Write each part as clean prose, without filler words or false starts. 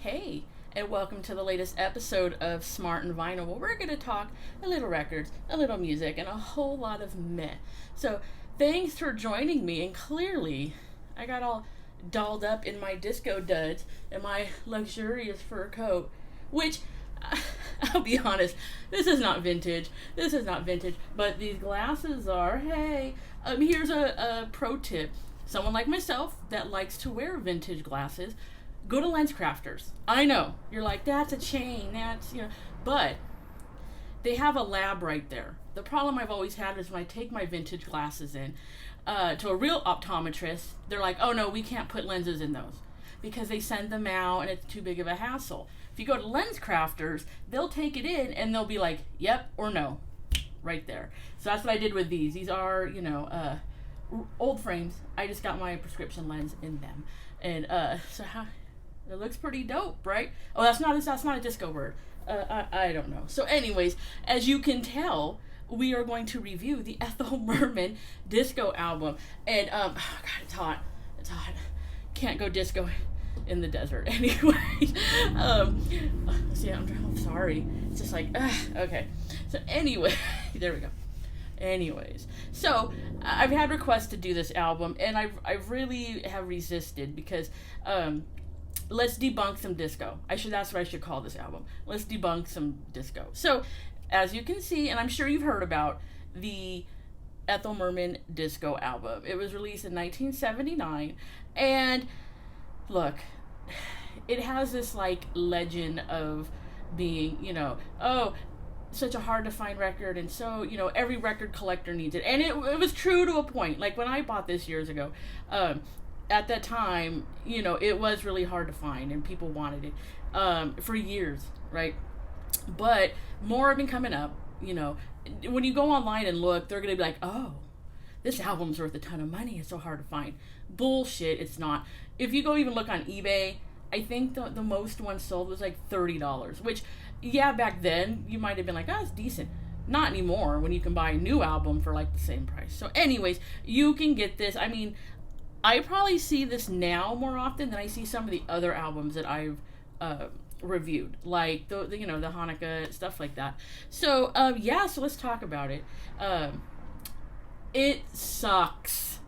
Hey, and welcome to the latest episode of Smart and Vinyl, where we're going to talk a little records, a little music, and a whole lot of meh. So, thanks for joining me, and clearly, I got all dolled up in my disco duds and my luxurious fur coat, which, I'll be honest, this is not vintage. This is not vintage, but these glasses are. Hey, here's a pro tip. Someone like myself that likes to wear vintage glasses, go to Lens Crafters. I know, you're like, that's a chain, but they have a lab right there. The problem I've always had is when I take my vintage glasses in to a real optometrist, they're like, oh no, we can't put lenses in those because they send them out and it's too big of a hassle. If you go to Lens Crafters, they'll take it in and they'll be like, yep or no, right there. So that's what I did with these. These are, old frames. I just got my prescription lens in them. And it looks pretty dope, right? Oh, that's not a disco word. I don't know. So anyways, as you can tell, we are going to review the Ethel Merman disco album. And oh god, it's hot. It's hot. Can't go disco in the desert. Anyways, I'm sorry. It's just like, okay. So anyway, there we go. Anyways, so I've had requests to do this album, and I really have resisted because let's debunk some disco. That's what I should call this album. Let's debunk some disco. So, as you can see, and I'm sure you've heard about the Ethel Merman disco album. It was released in 1979, and look, it has this like legend of being, such a hard to find record, and so every record collector needs it, and it was true to a point. Like when I bought this years ago, at that time, it was really hard to find, and people wanted it for years, right? But more have been coming up. When you go online and look, they're gonna be like, oh, this album's worth a ton of money, it's so hard to find. Bullshit, it's not. If you go even look on eBay, I think the most one sold was like $30, which, yeah, back then you might have been like, oh, it's decent. Not anymore when you can buy a new album for like the same price. So anyways, you can get this. I mean, I probably see this now more often than I see some of the other albums that I've reviewed, like the Hanukkah, stuff like that. So so let's talk about it. It sucks.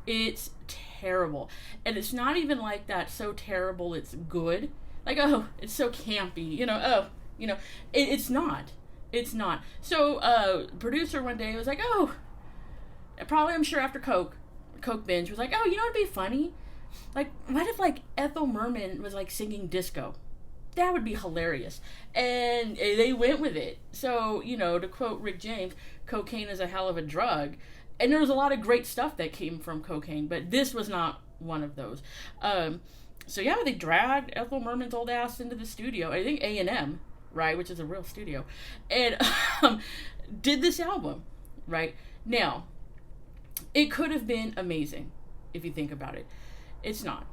It's terrible. And it's not even like that so terrible it's good. Like, oh, it's so campy. It's not. It's not. So, producer one day was like, oh, probably I'm sure after Coke binge was like, oh, it'd be funny? Like, what if like Ethel Merman was like singing disco? That would be hilarious. And they went with it. So, to quote Rick James, cocaine is a hell of a drug. And there was a lot of great stuff that came from cocaine, but this was not one of those. So yeah, they dragged Ethel Merman's old ass into the studio. I think A&M, right, which is a real studio, and did this album, right? Now, it could have been amazing if you think about it. It's not,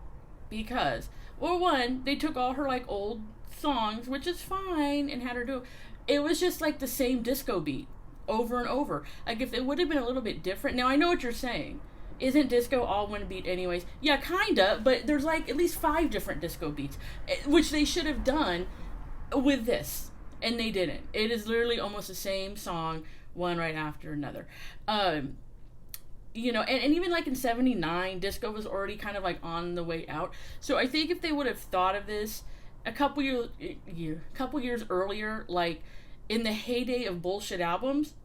because, well, one, they took all her like old songs, which is fine, and had her do it. Was just like the same disco beat over and over. Like, if it would have been a little bit different. Now, I know what you're saying. Isn't disco all one beat anyways? Yeah, kinda, but there's like at least 5 different disco beats, which they should have done with this, and they didn't. It is literally almost the same song, one right after another. And even like in 79, disco was already kind of like on the way out. So I think if they would have thought of this a couple years earlier, like in the heyday of bullshit albums,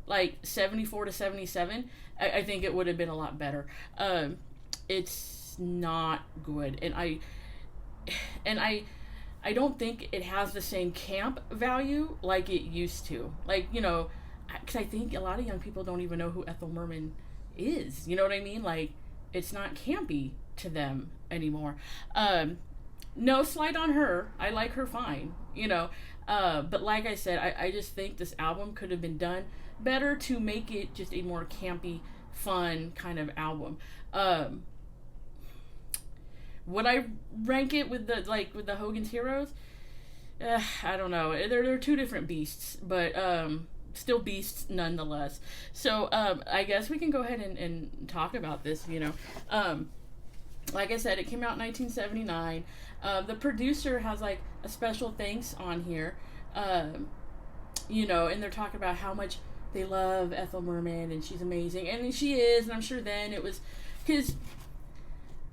like 74 to 77, I think it would have been a lot better. It's not good, and I don't think it has the same camp value like it used to. Like, because I think a lot of young people don't even know who Ethel Merman is. You know what I mean? Like, it's not campy to them anymore. No slight on her. I like her fine. But like I said, I just think this album could have been done better to make it just a more campy, fun kind of album. Would I rank it with the Hogan's Heroes? I don't know. They're 2 different beasts, but still beasts nonetheless. So I guess we can go ahead and talk about this. like I said, it came out in 1979. The producer has like a special thanks on here, you know, and they're talking about how much they love Ethel Merman and she's amazing, and she is. And I'm sure then it was because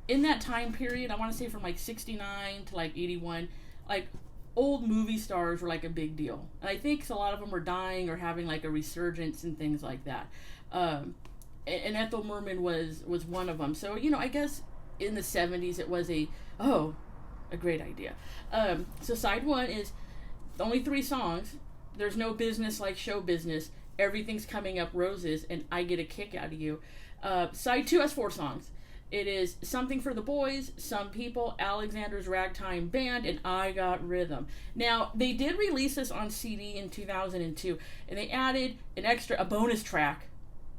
in that time period, I want to say from like 69 to like 81, like old movie stars were like a big deal, and I think a lot of them were dying or having like a resurgence and things like that. And Ethel Merman was one of them. So, you know, I guess in the 70s it was a great idea. So side one is only 3 songs. There's no business like show business. Everything's coming up roses, and I get a kick out of you. Side 2 has 4 songs. It is Something for the Boys, Some People, Alexander's Ragtime Band, and I Got Rhythm. Now, they did release this on CD in 2002, and they added a bonus track,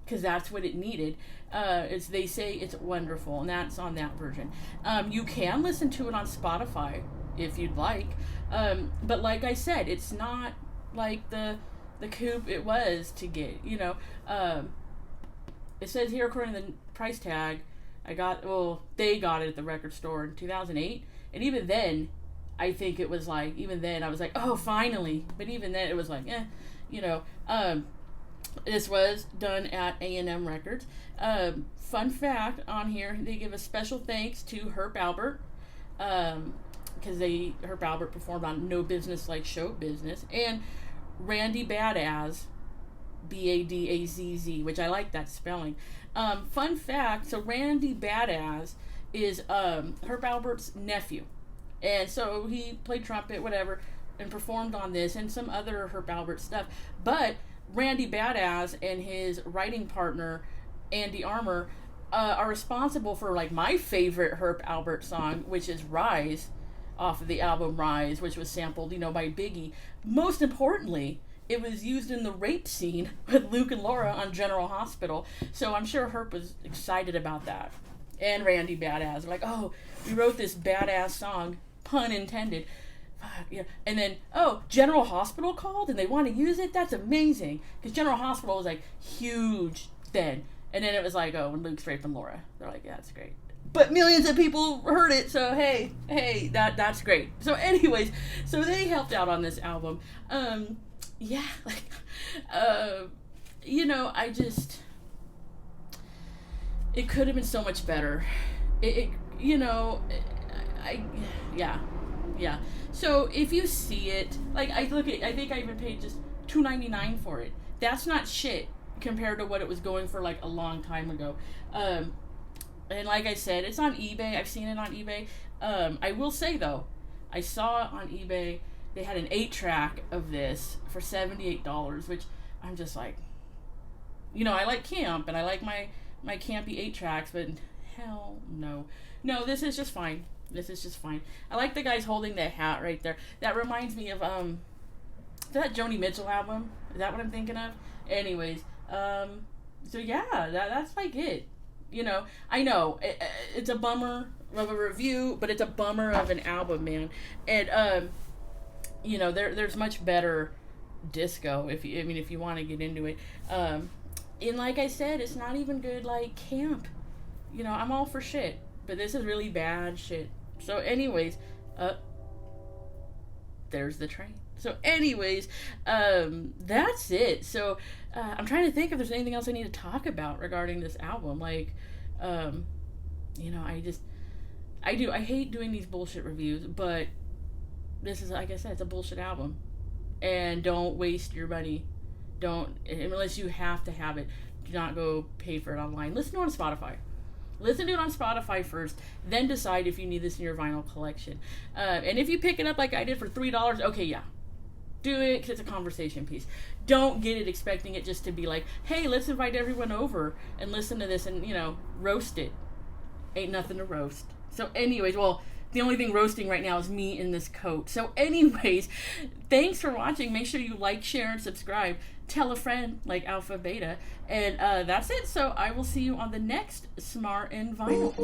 because that's what it needed. As they say, it's wonderful, and that's on that version. You can listen to it on Spotify if you'd like, but like I said, it's not like the coupe it was to get. You know, it says here according to the price tag, they got it at the record store in 2008, and even then, I think it was like, I was like, oh, finally. But even then, it was like, you know. This was done at A&M Records. Fun fact on here, they give a special thanks to Herb Alpert, because Herb Alpert performed on No Business Like Show Business, and Randy Badazz, Badazz, which I like that spelling. Fun fact, so Randy Badazz is Herb Alpert's nephew, and so he played trumpet, whatever, and performed on this and some other Herb Alpert stuff. But Randy Badazz and his writing partner Andy Armour are responsible for like my favorite Herb Alpert song, which is Rise, off of the album Rise, which was sampled, you know, by Biggie. Most importantly, it was used in the rape scene with Luke and Laura on General Hospital. So I'm sure Herb was excited about that. And Randy Badazz, like, oh, we wrote this badass song, pun intended. Yeah. And then, General Hospital called and they want to use it? That's amazing. Because General Hospital was like huge then. And then it was like, when Luke's raping Laura. They're like, yeah, that's great. But millions of people heard it, so hey, that's great. So anyways, so they helped out on this album. Yeah, like, you know, it could have been so much better. You know, yeah. So if you see it, like, I think I even paid just $2.99 for it. That's not shit compared to what it was going for like a long time ago. And like I said, it's on eBay. I've seen it on eBay. I will say though, I saw it on eBay. They had an 8-track of this for $78, which I'm just like, you know, I like camp and I like my campy 8-tracks, but hell no. No, this is just fine. I like the guys holding that hat right there. That reminds me of that Joni Mitchell album. Is that what I'm thinking of? Anyways, so yeah, that's like it. You know, I know it's a bummer of a review, but it's a bummer of an album, man. And you know, there's much better disco if you want to get into it. And like I said, it's not even good like camp. You know, I'm all for shit, but this is really bad shit. So anyways, there's the train. So anyways, that's it. So I'm trying to think if there's anything else I need to talk about regarding this album. Like, you know, I hate doing these bullshit reviews, but this is, like I said, it's a bullshit album. And don't waste your money. Don't, unless you have to have it, do not go pay for it online. Listen to it on Spotify. Listen to it on Spotify first, then decide if you need this in your vinyl collection. And if you pick it up like I did for $3, okay, yeah. Do it because it's a conversation piece. Don't get it expecting it just to be like, hey, let's invite everyone over and listen to this and, you know, roast it. Ain't nothing to roast. So anyways, well, the only thing roasting right now is me in this coat. So anyways, thanks for watching. Make sure you like, share, and subscribe. Tell a friend like Alpha Beta. And that's it. So I will see you on the next Smart and Vinyl.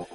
Bye.